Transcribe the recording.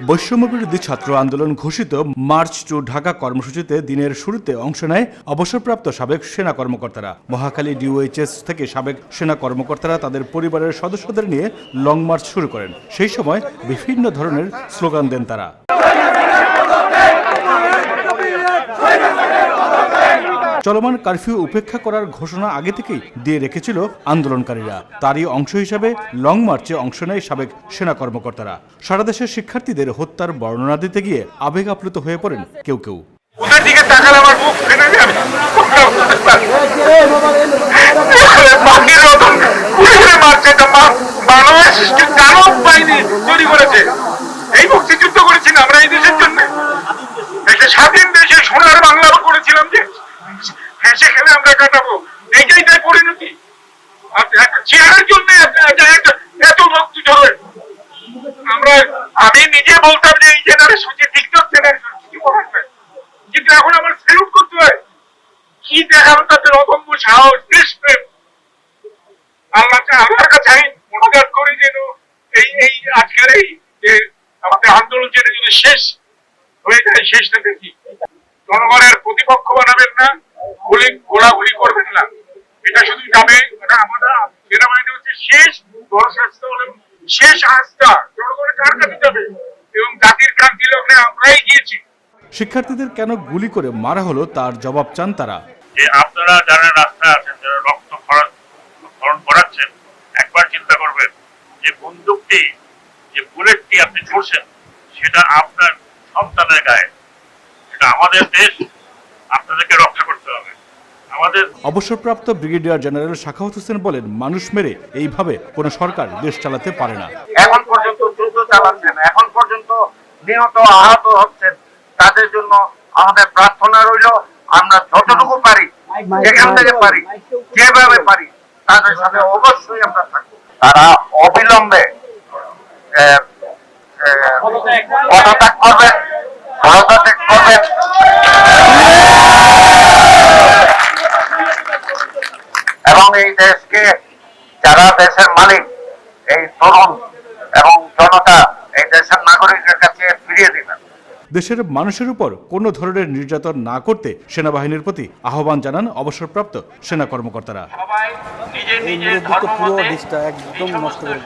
বৈষম্যবিরোধী ছাত্র আন্দোলন ঘোষিত মার্চ টু ঢাকা কর্মসূচিতে দিনের শুরুতে অংশ নেয় অবসরপ্রাপ্ত সাবেক সেনা কর্মকর্তারা। মহাখালী ডিওএইচএস থেকে সাবেক সেনা কর্মকর্তারা তাদের পরিবারের সদস্যদের নিয়ে লং মার্চ শুরু করেন। সেই সময় বিভিন্ন ধরনের স্লোগান দেন তারা। চলমান কারফিউ উপেক্ষা করার ঘোষণা আগে থেকেই দিয়ে রেখেছিল আন্দোলনকারীরা। তারই অংশ হিসাবে লং মার্চে অংশ নেয় সাবেক সেনা কর্মকর্তারা। সারা দেশের শিক্ষার্থীদের হত্যার বর্ণনা দিতে গিয়ে আবেগ আপ্লুত হয়ে পড়েন কেউ কেউ। এই মুক্তিযুদ্ধ করেছিলাম আমরা এই দেশের জন্য, একটা স্বাধীন দেশে সোনার বাংলা করেছিলাম যে হেসে খেলে আমরা কাটাবো, এইটাই তাই পরিণতি। চেয়ারের জন্য এত ভক্তি ধরেন। আমি নিজে বলতাম যে এই জেনারেশন যে টিকটক জেনারেশন কি বলবেন, কিন্তু এখন আমার সেলুট করতে হয়। কি দেখানো তাদের অদম্য সাহস, দেশপ্রেম। আল্লাহর কাছে আমি মনোজাত করি যেন এই আজকের এই যে আমাদের আন্দোলন যেটা যদি শেষ হয়ে যায়, শেষটা দেখি। জনগণের প্রতিপক্ষ বানাবেন না, গোলাগুলি করবেন না। এটা শুধু যাবে, আমাদের সেনাবাহিনী হচ্ছে শেষ ভরসা, শেষ আস্থা। জনগণের কার কাছে যাবে এবং জাতির ক্রান্তি লগ্নে আমরাই গিয়েছি। শিক্ষার্থীদের কেন গুলি করে মারা হলো তার জবাব চান তারা। যে আপনারা যারা রাস্তায় আছেন, যারা রক্ত খরণ করাচ্ছেন, একবার চিন্তা করবেন যে বন্দুকটি, যে বুলেটটি আপনি ছুড়ছেন, সেটা আপনার সন্তানের গায়ে। এটা আমাদের দেশ, আপনাদেরকে রক্ষা করতে হবে। অবসরপ্রাপ্ত ব্রিগেডিয়ার জেনারেল সাখাওয়াত হোসেন বলেন, মানুষ মেরে এইভাবে কোন সরকার দেশ চালাতে পারে না। এখন পর্যন্ত যুদ্ধ চালাচ্ছেন, এখন পর্যন্ত নিহত আহত হচ্ছেন, তাদের জন্য আমাদের প্রার্থনা রইল আমরা যতটুকু পারি, যেখান থেকে পারি, যেভাবে পারি, তাদের সাথে অবশ্যই আমরা থাকবো। তারা অবিলম্বে পদত্যাগ করবেন, এবং এই দেশকে, যারা দেশের মালিক, এই তরুণ এবং জনতা এই দেশের নাগরিকের কাছে ফিরিয়ে দিবেন। দেশের মানুষের উপর কোনো ধরনের নির্যাতন না করতে সেনাবাহিনীর প্রতি আহ্বান জানান অবসরপ্রাপ্ত সেনা কর্মকর্তারা। পুরো দেশটা একদম নষ্ট করে